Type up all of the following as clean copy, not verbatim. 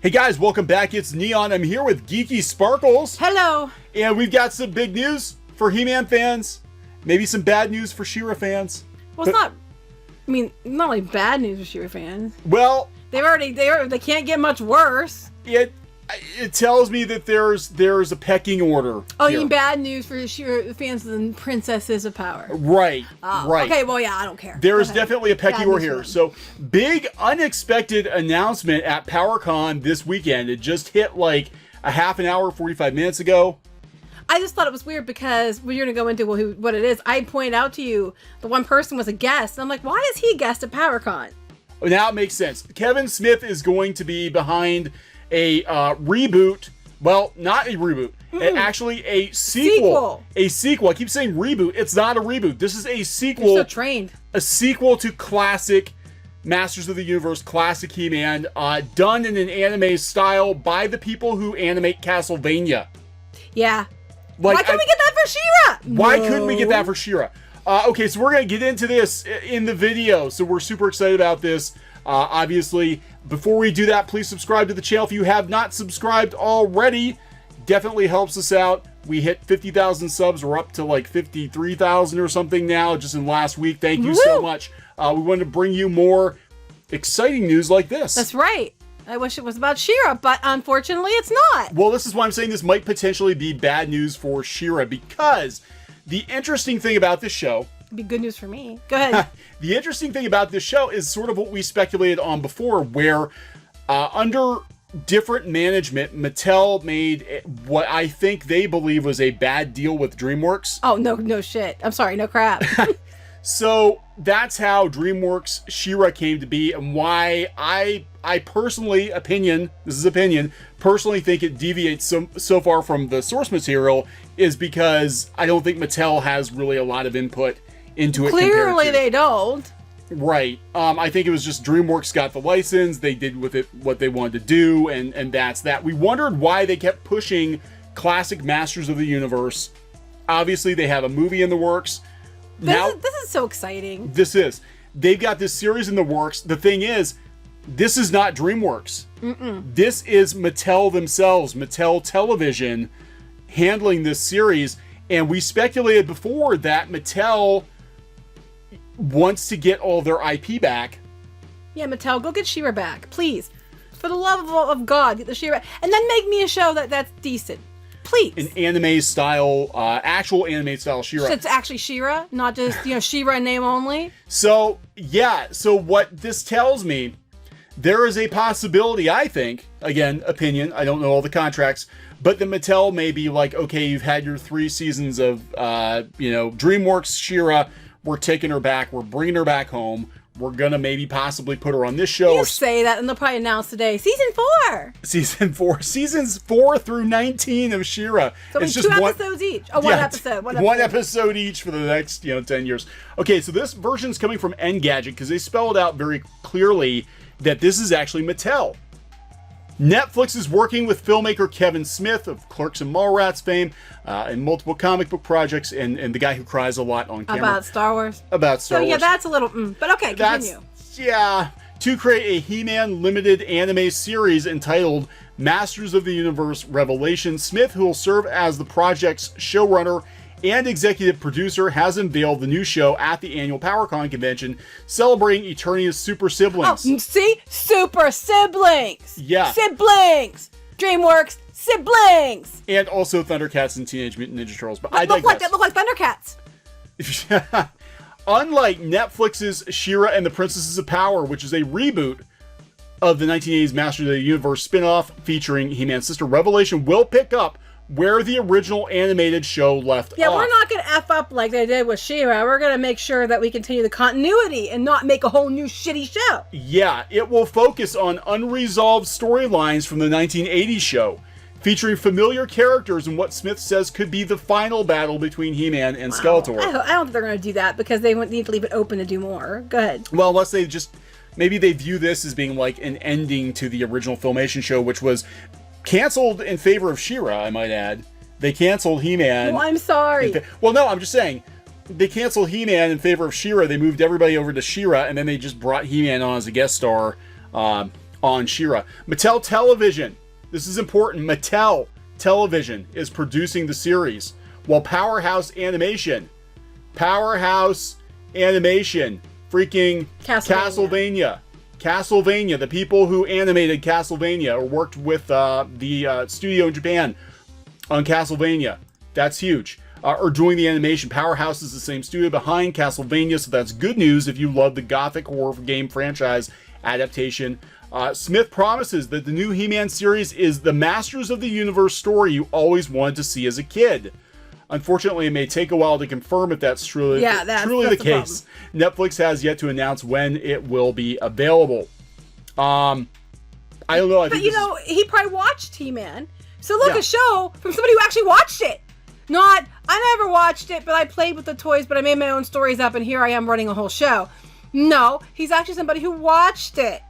Hey guys, welcome back. It's Neon. I'm here with Geeky Sparkles. Hello. And we've got some big news for He-Man fans. Maybe some bad news for She-Ra fans. Well, it's not. I mean, not really bad news for She-Ra fans. Well, they can't get much worse. It tells me that there's a pecking order. Oh, here. you mean bad news for She-Ra fans and Princesses of Power? Right. Oh, right. Okay. Well, yeah, I don't care. There is definitely a pecking order here. One. So, big unexpected announcement at PowerCon this weekend. It just hit like a half an hour, 45 minutes ago. I just thought it was weird because when you're going to go into what it is, I pointed out to you the one person was a guest. And I'm like, why is he a guest at PowerCon? Now it makes sense. Kevin Smith is going to be behind a reboot. Well, not a reboot. Actually, a sequel. A sequel. I keep saying reboot. It's not a reboot. This is a sequel. You're so trained. A sequel to classic Masters of the Universe, classic He-Man, done in an anime style by the people who animate Castlevania. Yeah. Like, why couldn't we get that for She-Ra? Why couldn't we get that for She-Ra? Okay, so we're going to get into this in the video. So we're super excited about this. Obviously, before we do that, please subscribe to the channel if you have not subscribed already. Definitely helps us out. We hit 50,000 subs. We're up to like 53,000 or something now just in last week. Thank you so much. We wanted to bring you more exciting news like this. That's right. I wish it was about She-Ra, but unfortunately it's not. Well, this is why I'm saying this might potentially be bad news for She-Ra, because the interesting thing about this show... It'd be good news for me. Go ahead. The interesting thing about this show is sort of what we speculated on before, where under different management, Mattel made what I think they believe was a bad deal with DreamWorks. Oh, no shit. I'm sorry, no crap. So that's how DreamWorks She-Ra came to be, and why I personally, personally think it deviates so far from the source material is because I don't think Mattel has really a lot of input into it. Clearly they don't. Right. I think it was just DreamWorks got the license, they did with it what they wanted to do, and that's that. We wondered why they kept pushing classic Masters of the Universe. Obviously, they have a movie in the works. This is so exciting. They've got this series in the works. The thing is, this is not DreamWorks. This is Mattel themselves, Mattel Television, handling this series. And we speculated before that Mattel wants to get all their IP back. Yeah, Mattel, go get She-Ra back, please. For the love of God, get the She-Ra, and then make me a show that's decent. Please. An anime style, actual anime style She-Ra. So it's actually She-Ra, not just, She-Ra name only. So, yeah. So what this tells me, there is a possibility, I think, again, opinion, I don't know all the contracts, but the Mattel may be like, okay, you've had your 3 seasons of, DreamWorks She-Ra, we're taking her back, we're bringing her back home, we're gonna maybe possibly put her on this show. You say that, and they'll probably announce today, Season 4! Seasons 4 through 19 of She-Ra. So it's just 2 episodes each. Oh, one episode. One episode each for the next, 10 years. Okay, so this version's coming from Engadget, because they spelled out very clearly that this is actually Mattel. Netflix is working with filmmaker Kevin Smith of Clerks and Mallrats fame, and multiple comic book projects, and the guy who cries a lot on camera. About Star Wars? About Star Wars. So yeah, that's a little, but okay, continue. To create a He-Man limited anime series entitled Masters of the Universe Revelation, Smith, who will serve as the project's showrunner and executive producer, has unveiled the new show at the annual PowerCon convention, celebrating Eternia's super siblings. Oh, see? Super siblings! Yeah. Siblings! DreamWorks siblings! And also Thundercats and Teenage Mutant Ninja Turtles. But That look like Thundercats! Unlike Netflix's Shira and the Princesses of Power, which is a reboot of the 1980s Masters of the Universe spin-off featuring He-Man's sister, Revelation will pick up where the original animated show left off. Yeah, we're not going to F up like they did with She-Ra. We're going to make sure that we continue the continuity and not make a whole new shitty show. Yeah, it will focus on unresolved storylines from the 1980s show, featuring familiar characters and what Smith says could be the final battle between He-Man and Skeletor. I don't think they're going to do that because they need to leave it open to do more. Go ahead. Well, unless they maybe they view this as being like an ending to the original Filmation show, which was canceled in favor of She-Ra, I might add. They canceled He-Man. Oh, I'm sorry. Well, no, I'm just saying. They canceled He-Man in favor of She-Ra. They moved everybody over to She-Ra, and then they just brought He-Man on as a guest star on Shira. Mattel Television. This is important. Mattel Television is producing the series, while Powerhouse Animation, freaking Castlevania, the people who animated Castlevania or worked with the studio in Japan on Castlevania, that's huge, are doing the animation. Powerhouse is the same studio behind Castlevania, so that's good news if you love the gothic horror game franchise adaptation. Smith promises that the new He-Man series is the Masters of the Universe story you always wanted to see as a kid. Unfortunately, it may take a while to confirm if that's truly the case. Netflix has yet to announce when it will be available. I don't know. But he probably watched He-Man. So look, a show from somebody who actually watched it. Not, I never watched it, but I played with the toys, but I made my own stories up, and here I am running a whole show. No, he's actually somebody who watched it.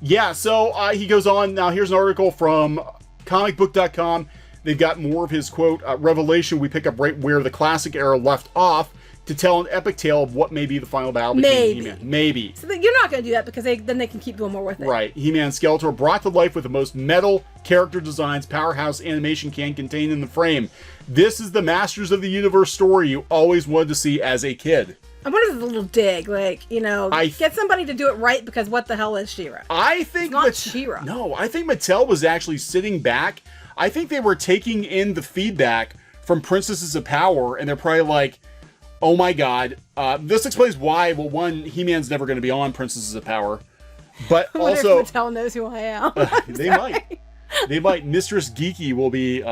Yeah, so he goes on. Now, here's an article from comicbook.com. They've got more of his, quote, revelation. We pick up right where the classic era left off to tell an epic tale of what may be the final battle between He-Man. Maybe. So you're not going to do that because then they can keep doing more with it. Right. He-Man and Skeletor brought to life with the most metal character designs Powerhouse Animation can contain in the frame. This is the Masters of the Universe story you always wanted to see as a kid. I wonder if it's a little dig, get somebody to do it right, because what the hell is Shira? I think it's not Shira. No, I think Mattel was actually sitting back. I think they were taking in the feedback from Princesses of Power, and they're probably like, oh my god. This explains why, well, one, He-Man's never going to be on Princesses of Power, but I wonder also... if Mattel knows who I am. They might. They might. Mistress Geeky will be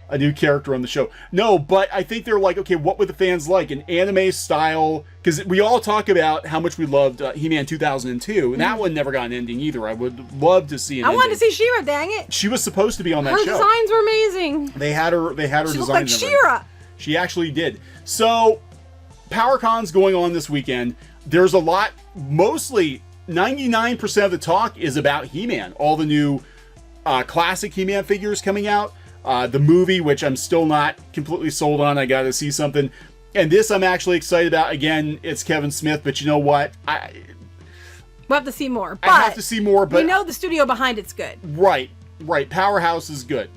a new character on the show. No, but I think they're like, okay, what would the fans like? An anime style, because we all talk about how much we loved He-Man 2002, and that one never got an ending either. I would love to see an ending. I wanted to see Shira, dang it. She was supposed to be on that show. Her designs were amazing. They had her She designs. looked like Shira. She actually did. So, PowerCon's going on this weekend. There's a lot, mostly 99% of the talk is about He-Man. All the new classic He-Man figures coming out. The movie, which I'm still not completely sold on. I got to see something. And this I'm actually excited about. Again, it's Kevin Smith, but you know what? We'll have to see more. I have to see more, but... we know the studio behind it's good. Right. Powerhouse is good.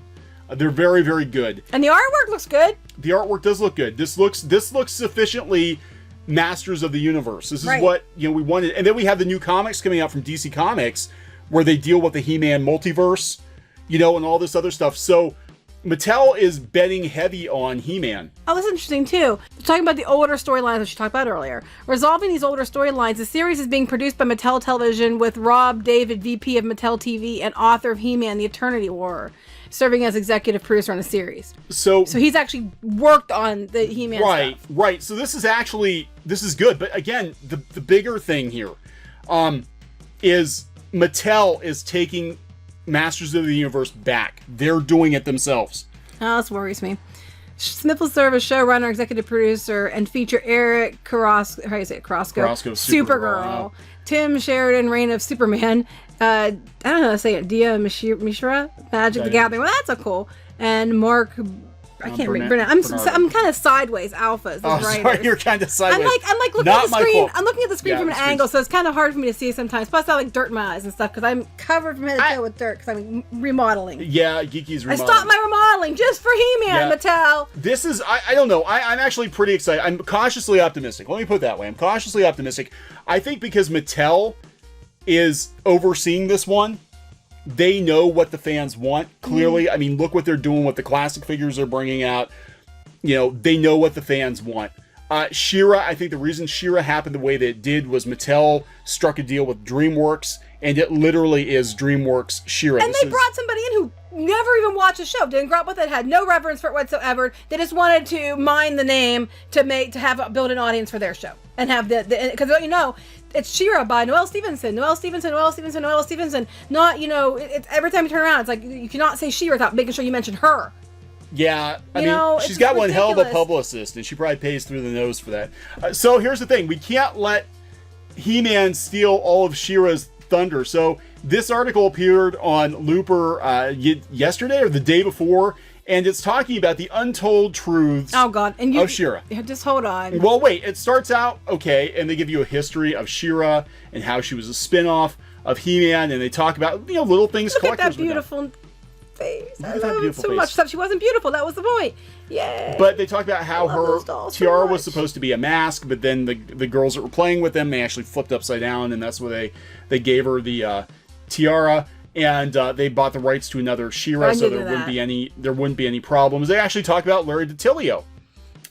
They're very, very good. And the artwork looks good. The artwork does look good. This looks sufficiently Masters of the Universe. This is what we wanted. And then we have the new comics coming out from DC Comics where they deal with the He-Man multiverse, and all this other stuff. So Mattel is betting heavy on He-Man. Oh, that's interesting too. Talking about the older storylines that you talked about earlier. Resolving these older storylines, the series is being produced by Mattel Television with Rob David, VP of Mattel TV and author of He-Man: The Eternity War, serving as executive producer on the series. So he's actually worked on the He-Man stuff. Right. So this is good. But again, the bigger thing here is Mattel is taking Masters of the Universe back. They're doing it themselves. Oh, this worries me. Smith will serve as showrunner, executive producer, and feature Eric Carrasco, Supergirl, Tim Sheridan, Reign of Superman, I don't know how to say it, Dia Mishra, Magic the Gathering. Well, that's a cool. And Mark... I can't remember. I'm kind of sideways. Alphas. Sorry, you're kind of sideways. I'm like looking at the screen. I'm looking at the screen from an angle, so it's kind of hard for me to see sometimes. Plus, I like dirt in my eyes and stuff because I'm covered from head to toe with dirt because I'm remodeling. Yeah, Geeky's remodeling. I stopped my remodeling just for He-Man, Mattel. This is I don't know. I'm actually pretty excited. I'm cautiously optimistic. Let me put it that way. I'm cautiously optimistic. I think because Mattel is overseeing this one. They know what the fans want, clearly. I mean, look what they're doing with the classic figures they're bringing out. They know what the fans want. Shira, I think the reason Shira happened the way that it did was Mattel struck a deal with DreamWorks, and it literally is DreamWorks Shira. And they brought somebody in who never even watched the show, didn't grow up with it, had no reverence for it whatsoever. They just wanted to mine the name to build an audience for their show. And have because it's Shira by Noelle Stevenson. Not, it's every time you turn around, it's like you cannot say Shira without making sure you mention her. Yeah, I mean, she's got one hell of a publicist, and she probably pays through the nose for that. So here's the thing. We can't let He-Man steal all of Shira's thunder. So this article appeared on Looper yesterday or the day before, and it's talking about the untold truths of Shira. Just hold on. Well, wait. It starts out, okay, and they give you a history of Shira and how she was a spinoff of He-Man, and they talk about, you know, little things. Look at collectors that beautiful face. Look I at that love it beautiful so face. much. Except she wasn't beautiful. That was the point. Yeah. But they talk about how love her those dolls so tiara was much. supposed to be a mask, but then the girls that were playing with them, they actually flipped upside down, and that's where they gave her the tiara. And they bought the rights to another She-Ra, so there wouldn't be any problems. They actually talk about Larry DiTillio,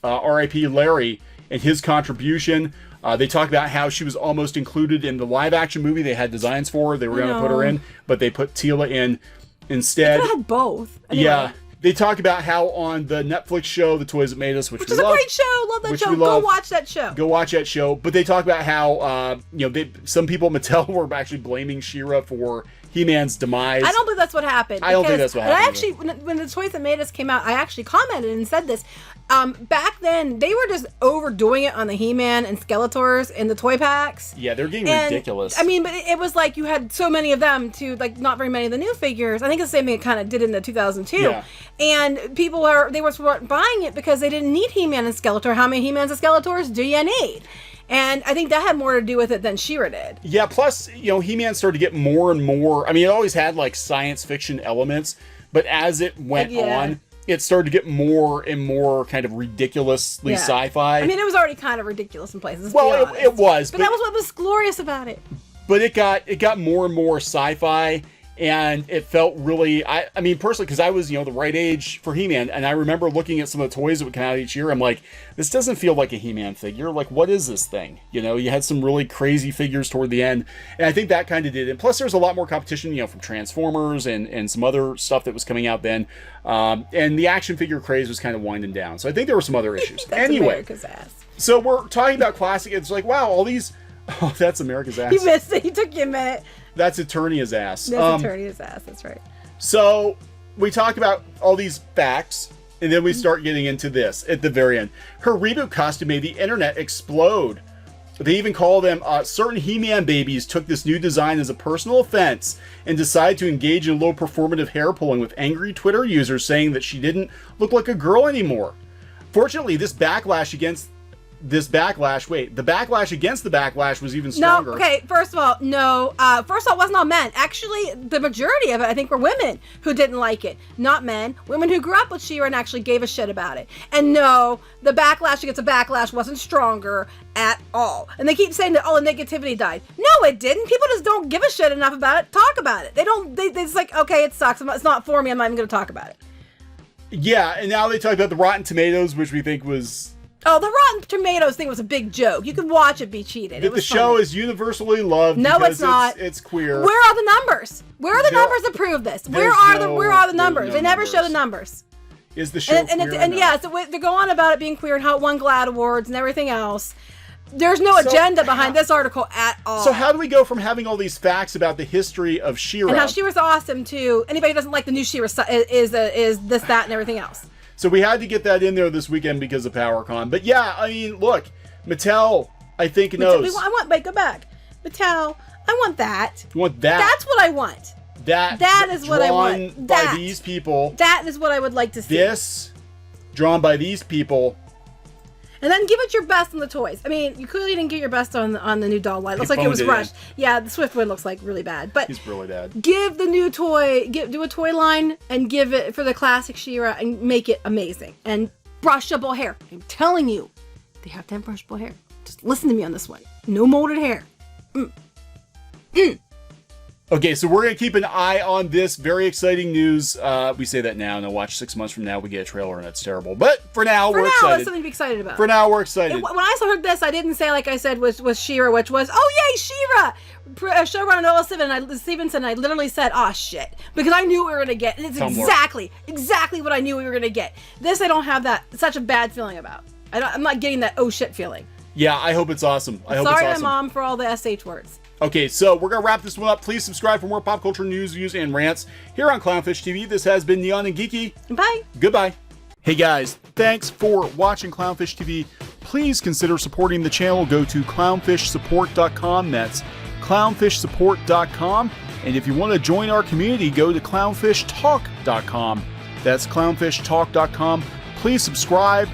R.I.P. Larry, and his contribution. They talk about how she was almost included in the live-action movie. They had designs for her. They were going to put her in, but they put Teela in instead. They had both. Anyway. Yeah. They talk about how on the Netflix show, The Toys That Made Us, which is a great show. Love that show. Go watch that show. Go watch that show. But they talk about how, you know, some people at Mattel were actually blaming She-Ra for He-Man's demise. I don't believe that's what happened. I don't think that's what happened. I actually, when the Toys That Made Us came out, I actually commented and said this. Back then, they were just overdoing it on the He-Man and Skeletors in the toy packs. Yeah, they're getting ridiculous. I mean, but it was like you had so many of them to, like, not very many of the new figures. I think it's the same thing it kind of did in the 2002. Yeah. And they were buying it because they didn't need He-Man and Skeletor. How many He-Mans and Skeletors do you need? And I think that had more to do with it than She-Ra did. Yeah, plus, you know, He-Man started to get more and more. I mean, it always had, like, science fiction elements, but as it went on, it started to get more and more kind of ridiculously sci-fi. I mean, it was already kind of ridiculous in places. Well, it was. But that was what was glorious about it. But it got more and more sci-fi, and it felt really, I mean, personally, because I was, you know, the right age for He-Man, and I remember looking at some of the toys that would come out each year, I'm like, this doesn't feel like a He-Man figure. Like, what is this thing? You know, you had some really crazy figures toward the end, and I think that kind of did it. And plus, there's a lot more competition, you know, from Transformers and some other stuff that was coming out then, and the action figure craze was kind of winding down. So I think there were some other issues. That's anyway, America's ass. So we're talking about classic, it's like, wow, all these, oh, that's America's ass. You missed it. You took you a minute. That's Eternia's ass. That's Eternia's ass. That's right. So we talk about all these facts, and then we start getting into this at the very end. Her reboot costume made the internet explode. They even call them certain He-Man babies took this new design as a personal offense and decided to engage in low performative hair pulling with angry Twitter users saying that she didn't look like a girl anymore. Fortunately, the backlash against the backlash was even stronger. No, okay, first of all, no. First of all, it wasn't all men. Actually, the majority of it, I think, were women who didn't like it. Not men. Women who grew up with She-Ra and actually gave a shit about it. And no, the backlash against the backlash wasn't stronger at all. And they keep saying that, oh, the negativity died. No, it didn't. People just don't give a shit enough about it. Talk about it. They just like, okay, it sucks. It's not for me. I'm not even going to talk about it. Yeah, and now they talk about the Rotten Tomatoes, which we think was... Oh, the Rotten Tomatoes thing was a big joke. You could watch it be cheated. The show is universally loved. No, it's not. It's queer. Where are the numbers? Where are the numbers to prove this? Where are the numbers? They never show the numbers. Is the show queer? And yeah, so they go on about it being queer and how it won GLAAD awards and everything else. There's no agenda behind this article at all. So how do we go from having all these facts about the history of She-Ra and how She-Ra's awesome to anybody who doesn't like the new She-Ra is this, that, and everything else? So we had to get that in there this weekend because of PowerCon. But yeah, I mean, look, Mattel, I think knows. Wait, go back. Mattel, I want that. You want that? That's what I want. That is what I want. By these people. That is what I would like to see. This, drawn by these people. And then give it your best on the toys. I mean, you clearly didn't get your best on the new doll line. It looks like it was rushed. Yeah, the Swiftwind looks like really bad. But he's really bad. Give the new toy, do a toy line and give it for the classic She-Ra and make it amazing. And brushable hair. I'm telling you, they have to have brushable hair. Just listen to me on this one. No molded hair. Okay, so we're going to keep an eye on this. Very exciting news. We say that now, and then watch 6 months from now, we get a trailer, and that's terrible. But for now, we're excited. That's something to be excited about. For now, we're excited. When I heard this, I didn't say, like I said, was She-Ra, which was, oh, yay, She-Ra! Showrunner Noah Stevenson, I literally said, oh, shit. Because I knew what we were going to get. And it's exactly what I knew we were going to get. This, I don't have that, such a bad feeling about. I'm not getting that, oh, shit feeling. Yeah, I hope it's awesome. Sorry, my mom, for all the SH words. Okay, so we're going to wrap this one up. Please subscribe for more pop culture news, views, and rants here on Clownfish TV. This has been Neon and Geeky. Bye. Goodbye. Hey guys, thanks for watching Clownfish TV. Please consider supporting the channel. Go to clownfishsupport.com. That's clownfishsupport.com. And if you want to join our community, go to clownfishtalk.com. That's clownfishtalk.com. Please subscribe,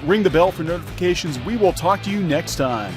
ring the bell for notifications. We will talk to you next time.